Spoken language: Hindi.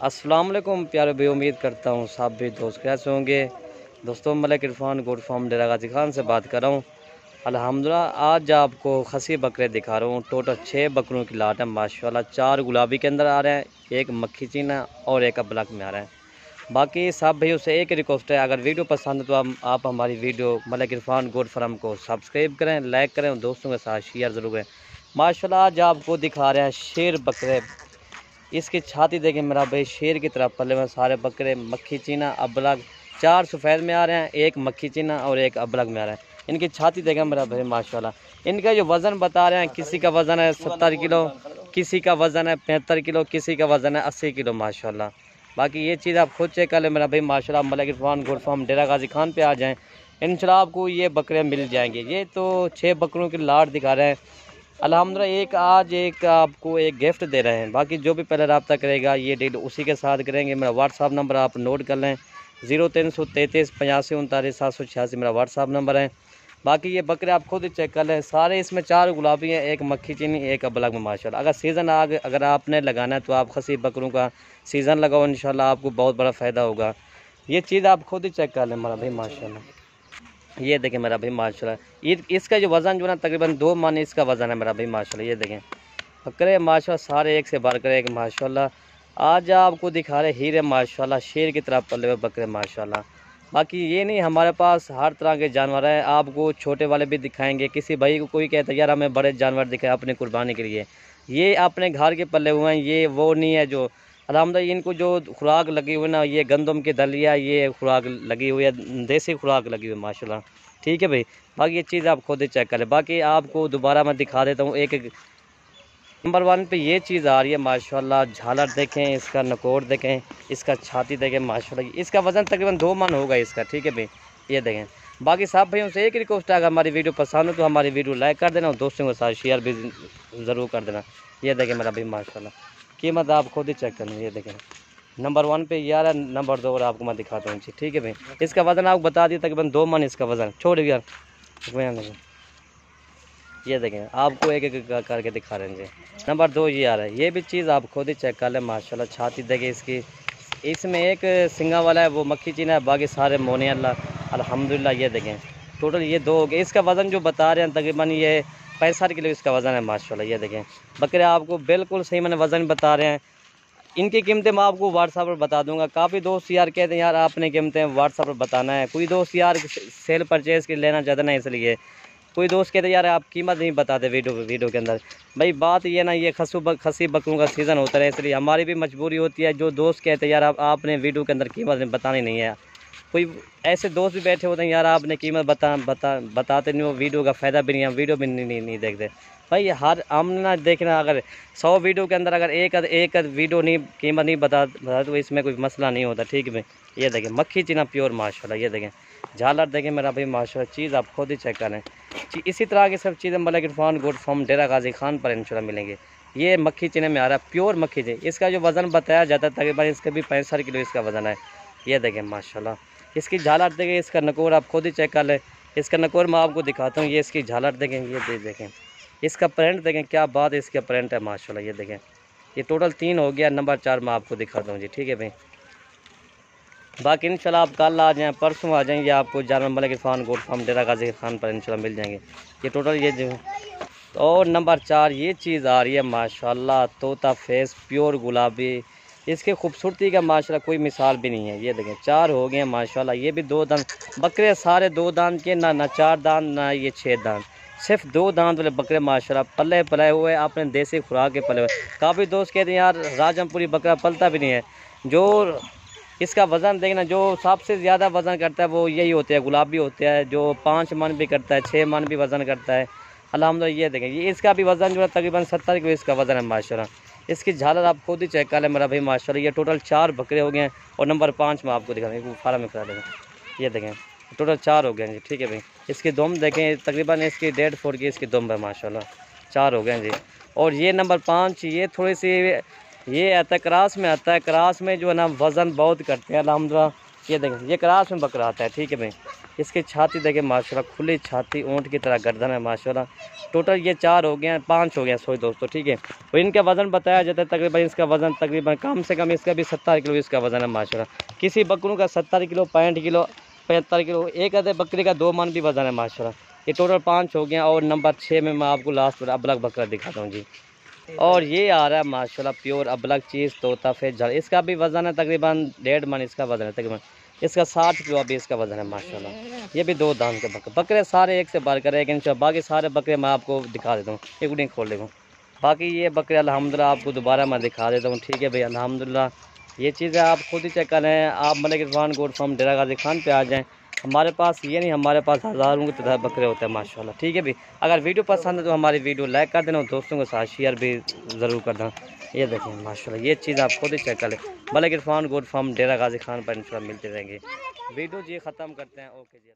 अस्सलाम वालेकुम प्यारे भाई, उम्मीद करता हूँ सब भी दोस्त कैसे होंगे। दोस्तों मलिक इरफान गोट फार्म डेरा गाजी खान से बात कर रहा हूँ। अल्हम्दुलिल्लाह आज आपको खसी बकरे दिखा रहा हूँ। टोटल 6 बकरों की लाट है माशाल्लाह। 4 गुलाबी के अंदर आ रहे हैं, एक मक्खी चीना और एक अबलक में आ रहे हैं। बाकी सब भाइयों से एक रिक्वेस्ट है, अगर वीडियो पसंद है तो आप हमारी video Malik Irfan goat farm को सब्सक्राइब करें, लाइक करें और दोस्तों के साथ शेयर ज़रूर करें। माशाल्लाह आज आपको दिखा रहे हैं शेर बकरे। इसकी छाती देखें मेरा भाई, शेर की तरफ पले में सारे बकरे मक्खी चीना अबलग। 4 सफ़ेद में आ रहे हैं, एक मक्खी चीना और एक अबलग में आ रहा है। इनकी छाती देखें मेरा भाई माशाल्लाह। इनका जो वज़न बता रहे हैं, किसी का वज़न है 70 किलो, किसी का वज़न है 75 किलो, किसी का वज़न है 80 किलो माशाल्लाह। बाकी ये चीज़ आप खुद चेक कर लें मेरा भाई माशाल्लाह। मलिक इरफान गोट फार्म डेरा गाजी खान पे आ जाएँ, इंशाल्लाह आपको ये बकरे मिल जाएंगे। ये तो 6 बकरों की लाट दिखा रहे हैं अल्हम्दुलिल्लाह। आज एक आपको एक गिफ्ट दे रहे हैं। बाकी जो भी पहले रब्ता करेगा ये डील उसी के साथ करेंगे। मेरा व्हाट्सअप नंबर आप नोट कर लें, 0333 85 39 786 मेरा व्हाट्सअप नंबर है। बाकी ये बकरे आप खुद ही चेक कर लें, सारे इसमें 4 गुलाबी हैं, एक मक्खी चीनी, एक अबलग में माशाल्लाह। अगर सीज़न अगर आपने लगाना है तो आप खसी बकरों का सीज़न लगाओ, इंशाल्लाह आपको बहुत बड़ा फ़ायदा होगा। ये चीज़ आप खुद ही चेक कर लें मेरा भाई माशाल्लाह। ये देखें मेरा भाई माशाल्लाह। इसका जो वज़न जो ना तकरीबन 2 मन इसका वज़न है मेरा भाई माशाल्लाह। ये देखें बकरे माशाल्लाह सारे एक से बढ़कर एक माशाल्लाह। आज आपको दिखा रहे हीरे माशाल्लाह, शेर की तरह पले हुए बकरे माशाल्लाह। बाकी ये नहीं, हमारे पास हर तरह के जानवर हैं, आपको छोटे वाले भी दिखाएंगे। किसी भाई को कोई कहता है यार हमें बड़े जानवर दिखाए अपनी कुर्बानी के लिए, ये अपने घर के पले हुए हैं। ये वो नहीं है जो अल्हम्दुलिल्लाह इनको जो खुराक लगी हुई ना, ये गंदम की दलिया, ये खुराक लगी हुई है, देसी खुराक लगी हुई है माशाल्लाह। ठीक है भाई, बाकी ये चीज़ आप खुद ही चेक करें। बाकी आपको दोबारा मैं दिखा देता हूँ एक एक। नंबर 1 पे ये चीज़ आ रही है माशाल्लाह। झालर देखें, इसका नकोर देखें, इसका छाती देखें माशाल्लाह। इसका वज़न तकरीबन 2 मन होगा इसका। ठीक है भाई, ये देखें। बाकी सब भाइयों से एक रिक्वेस्ट है, अगर हमारी वीडियो पसंद हो तो हमारी वीडियो लाइक कर देना और दोस्तों के साथ शेयर भी ज़रूर कर देना। ये देखें मेरा भाई माशाल्लाह, कीमत आप खुद ही चेक करना। ये देखें नंबर 1 पे यार है, नंबर 2 और आपको मैं दिखाता हूँ। ठीक है भाई, इसका वज़न आपको बता दिया तकरीबन 2 मन इसका वज़न। छोड़ यार, ये देखें आपको एक एक करके दिखा रहे हैं। नंबर 2 ये आ रहा है, ये भी चीज़ आप खुद ही चेक कर लें माशाल्लाह। छाती देखें इसकी, इसमें एक सिंगा वाला है वो मक्खी चीना है, बाकी सारे मोने अल्हम्दुलिल्लाह। ये देखें टोटल ये 2 हो गए। इसका वज़न जो बता रहे हैं तकरीबन ये 65 किलो इसका वज़न है माशाल्लाह। ये देखें बकरे आपको बिल्कुल सही मैंने वज़न बता रहे हैं। इनकी कीमतें मैं आपको व्हाट्सएप पर बता दूंगा। काफ़ी दोस्त यार कहते हैं यार आपने कीमतें व्हाट्सएप पर बताना है, कोई दोस्त यार सेल परचेज़ के लेना चाहते ना, इसलिए कोई दोस्त कहते यार आप कीमत नहीं बताते वीडियो के अंदर। भाई बात ये ना, ये खसी बकरों का सीज़न होता है, इसलिए हमारी भी मजबूरी होती है। जो दोस्त कहते हैं यार आपने वीडियो के अंदर कीमत बतानी नहीं है, कोई ऐसे दोस्त भी बैठे होते हैं यार आपने कीमत बताते नहीं हो, वीडियो का फ़ायदा भी नहीं है, वीडियो भी नहीं देखते। भाई हर हमने ना देखना, अगर 100 वीडियो के अंदर अगर एक वीडियो नहीं कीमत नहीं बता तो इसमें कोई मसला नहीं होता। ठीक है भाई, ये देखें मक्खी चीना प्योर माशाल्लाह। ये देखें झालर देखें मेरा भाई माशाल्लाह, चीज़ आप खुद ही चेक करें। इसी तरह की सब चीज़ें मलिक इरफान गोट फार्म डेरा गाजी खान पर इंशाल्लाह मिलेंगे। ये मक्खी चीने में आ रहा है, प्योर मक्खी चीनी। इसका जो वज़न बताया जाता है तकरीबन इसका भी 65 किलो इसका वज़न है। ये देखें माशाल्लाह, इसकी झालर देखें, इसका नकोर आप खुद ही चेक कर लें। इसका नकोर मैं आपको दिखाता हूँ, ये इसकी झालर देखें, ये देखें इसका प्रिंट देखें, क्या बात है इसका प्रिंट है माशाल्लाह। ये देखें ये टोटल 3 हो गया, नंबर 4 मैं आपको दिखाता हूँ जी। ठीक है भाई, बाकी इंशाल्लाह आप कल आ जाएँ, परसों आ जाएँ, या आपको जानवर मलिक इरफान गोट फार्म डेरा गाजी खान पर इंशाल्लाह मिल जाएंगे। ये टोटल ये जो और नंबर 4 ये चीज़ आ रही है माशाल्लाह, तोता फेस प्योर गुलाबी। इसकी खूबसूरती का माशाल्लाह कोई मिसाल भी नहीं है। ये देखें 4 हो गए हैं माशाल्लाह। ये भी 2 दांत बकरे, सारे 2 दांत के, ना 4 दांत ना ये 6 दांत, सिर्फ 2 दांत वाले बकरे माशाल्लाह। पले हुए आपने देसी खुराक के पले हुए। काफ़ी दोस्त कहते हैं यार राजमपुरी बकरा पलता भी नहीं है। जो इसका वज़न देखना, जो सबसे ज़्यादा वज़न करता है वो यही होते हैं, गुलाबी होते हैं, जो 5 मन भी करता है, 6 मन भी वज़न करता है अल्हम्दुलिल्लाह। ये देखें ये इसका भी वज़न जो है तकरीबन 70 किलो इसका वज़न है माशाल्लाह। इसकी झालर आप खुद ही चेक कर लें मेरा भाई माशाल्लाह। ये टोटल 4 बकरे हो गए हैं और नंबर 5 में आपको दिखा दें, फार्म में करा देंगे। ये देखें टोटल 4 हो गए हैं जी। ठीक है भाई, इसकी दुम देखें, तकरीबन इसकी 1.5 फुट की इसकी दुम है माशाल्लाह। 4 हो गए हैं जी। और ये नंबर 5 ये थोड़ी सी ये आता है क्रास में, आता है क्रास में जो है ना वज़न बहुत करते हैं अल्हम्दुलिल्लाह। ये देखें ये क्रास में बकरा आता है। ठीक है भाई, इसकी छाती देखिए माशाल्लाह, खुली छाती, ऊँट की तरह गर्दन है माशाल्लाह। टोटल ये 4 हो गए हैं, 5 हो गए हैं सॉरी दोस्तों, ठीक है। और इनका वज़न बताया जाता है तकरीबन, इसका वज़न तकरीबन कम से कम इसका भी 70 किलो इसका वज़न है माशाल्लाह। किसी बकरों का 70 किलो, 65 किलो, 75 किलो, एक आधे बकरी का 2 मन भी वज़न है माशाल्लाह। ये टोटल 5 हो गया। और नंबर 6 में मैं आपको लास्ट अबलग बकरा दिखाता हूँ जी। और ये आ रहा है माशाल्लाह प्योर अबलग चीज़, तोता फिर जड़। इसका भी वज़न है तकरीबन 1.5 मन इसका वज़न है तकरीबन। इसका 60 किलो अभी इसका वज़न है माशाल्लाह। ये भी 2 दांत के बकरे सारे एक से बढ़कर एक इंच। बाकी सारे बकरे मैं आपको दिखा देता हूँ, एक उन्हें खोल लेता हूँ। बाकी ये बकरे अल्हम्दुलिल्लाह आपको दोबारा मैं दिखा देता हूँ, ठीक है भाई अल्हम्दुलिल्लाह। ये चीज़ें आप खुद ही चेक करें। आप मलिक इरफान गोट फार्म डेरा गाजी खान पे आ जाएँ। हमारे पास ये नहीं, हमारे पास हज़ारों की तादाद बकरे होते हैं माशाल्लाह, ठीक है भाई। अगर वीडियो पसंद है तो हमारी वीडियो लाइक कर देना और दोस्तों के साथ शेयर भी ज़रूर कर देना। ये देखें माशाल्लाह, ये चीज़ आप खुद ही चेक कर लें। मलिक इरफान गोट फार्म डेरा गाजी खान पर इंशाल्लाह मिलते रहेंगे। वीडियो जी ख़त्म करते हैं। ओके जी।